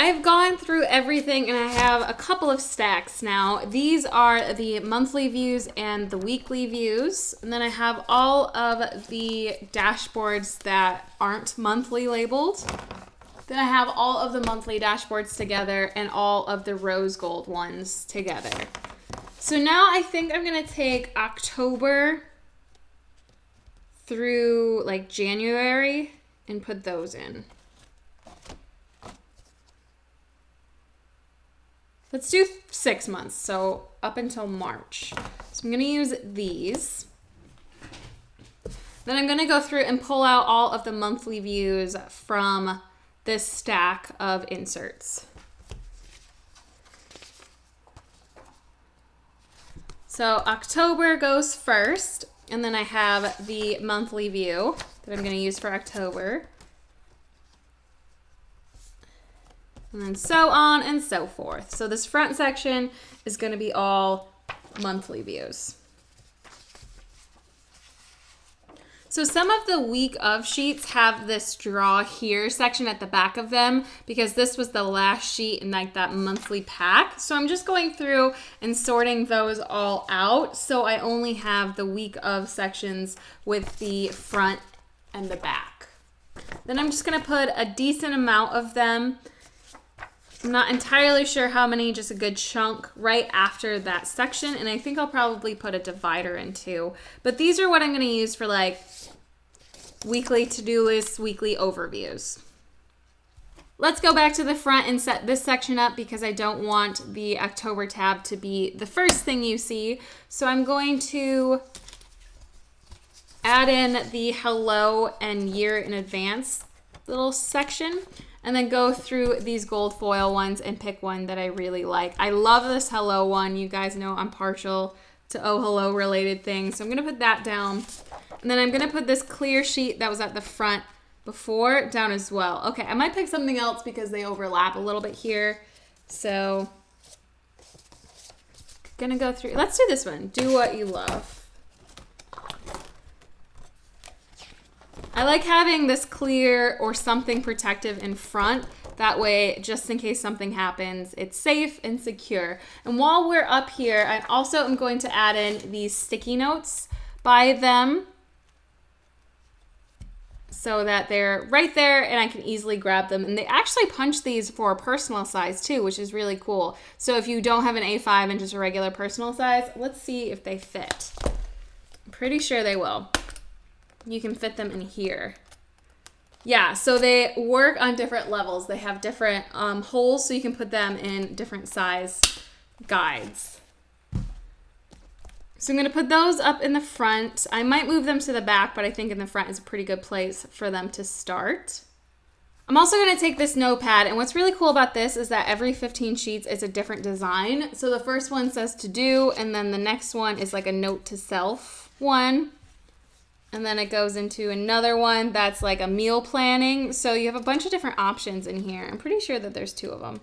I've gone through everything and I have a couple of stacks now. These are the monthly views and the weekly views. And then I have all of the dashboards that aren't monthly labeled. Then I have all of the monthly dashboards together and all of the rose gold ones together. So now I think I'm gonna take October through like January and put those in. Let's do 6 months, so up until March. So I'm gonna use these. Then I'm gonna go through and pull out all of the monthly views from this stack of inserts. So October goes first, and then I have the monthly view that I'm gonna use for October. And then so on and so forth. So this front section is going to be all monthly views. So some of the week of sheets have this draw here section at the back of them because this was the last sheet in like that monthly pack. So I'm just going through and sorting those all out. So I only have the week of sections with the front and the back. Then I'm just going to put a decent amount of them. I'm not entirely sure how many, just a good chunk right after that section. And I think I'll probably put a divider in too. But these are what I'm going to use for like weekly to-do lists, weekly overviews. Let's go back to the front and set this section up because I don't want the October tab to be the first thing you see. So I'm going to add in the hello and year in advance little section. And then go through these gold foil ones and pick one that I really like. I love this hello one. You guys know I'm partial to oh hello related things. So I'm gonna put that down. And then I'm gonna put this clear sheet that was at the front before down as well. Okay, I might pick something else because they overlap a little bit here. So gonna go through, let's do this one. Do what you love. I like having this clear or something protective in front. That way, just in case something happens, it's safe and secure. And while we're up here, I also am going to add in these sticky notes by them so that they're right there and I can easily grab them. And they actually punch these for a personal size too, which is really cool. So if you don't have an A5 and just a regular personal size, let's see if they fit. I'm pretty sure they will. You can fit them in here. Yeah, so they work on different levels. They have different holes, so you can put them in different size guides. So I'm gonna put those up in the front. I might move them to the back, but I think in the front is a pretty good place for them to start. I'm also gonna take this notepad, and what's really cool about this is that every 15 sheets is a different design. So the first one says to do, and then the next one is like a note to self one. And then it goes into another one that's like a meal planning. So you have a bunch of different options in here. I'm pretty sure that there's 2 of them.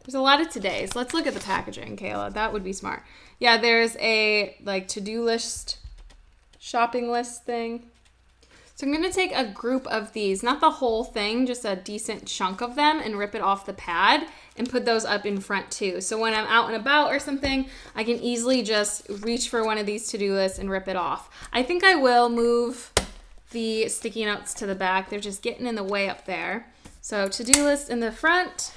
There's a lot of today's. Let's look at the packaging, Kayla. That would be smart. Yeah, there's a like to-do list, shopping list thing. So I'm gonna take a group of these, not the whole thing, just a decent chunk of them and rip it off the pad and put those up in front too. So when I'm out and about or something, I can easily just reach for one of these to-do lists and rip it off. I think I will move the sticky notes to the back. They're just getting in the way up there. So to-do list in the front.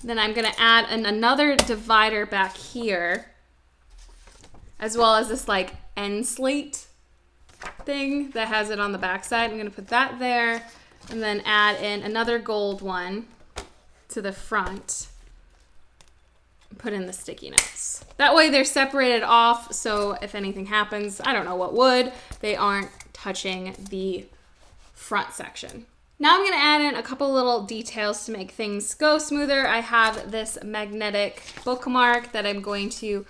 Then I'm gonna add another divider back here, as well as this like end slate thing that has it on the back side. I'm gonna put that there and then add in another gold one to the front. Put in the sticky notes. That way they're separated off, so if anything happens, I don't know what would, they aren't touching the front section. Now I'm gonna add in a couple little details to make things go smoother. I have this magnetic bookmark that I'm going to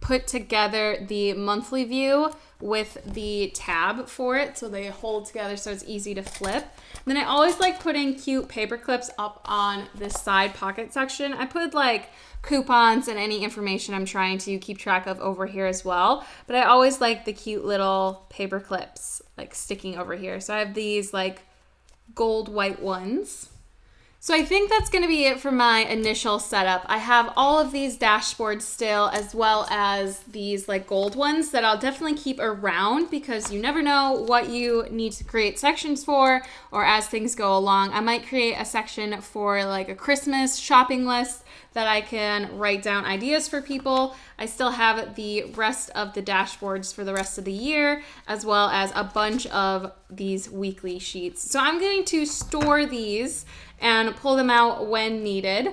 put together the monthly view with the tab for it so they hold together so it's easy to flip. And then I always like putting cute paper clips up on this side pocket section. I put like coupons and any information I'm trying to keep track of over here as well. But I always like the cute little paper clips like sticking over here. So I have these like gold white ones. So I think that's going to be it for my initial setup. I have all of these dashboards still, as well as these like gold ones that I'll definitely keep around because you never know what you need to create sections for, or as things go along. I might create a section for like a Christmas shopping list that I can write down ideas for people. I still have the rest of the dashboards for the rest of the year, as well as a bunch of these weekly sheets. So I'm going to store these and pull them out when needed.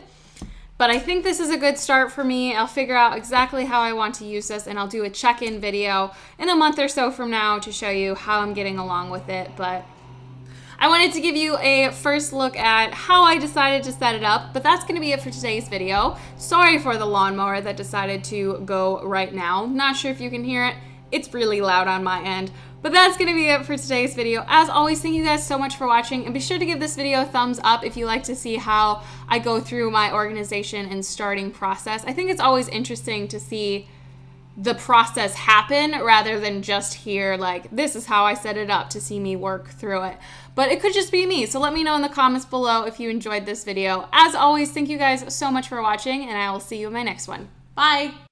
But I think this is a good start for me. I'll figure out exactly how I want to use this, and I'll do a check-in video in a month or so from now to show you how I'm getting along with it. But I wanted to give you a first look at how I decided to set it up, but that's going to be it for today's video. Sorry for the lawnmower that decided to go right now. Not sure if you can hear it. It's really loud on my end. But that's going to be it for today's video. As always, thank you guys so much for watching, and be sure to give this video a thumbs up if you like to see how I go through my organization and starting process. I think it's always interesting to see the process happen rather than just hear like, this is how I set it up, to see me work through it. But it could just be me, so let me know in the comments below if you enjoyed this video. As always, thank you guys so much for watching, and I will see you in my next one. Bye!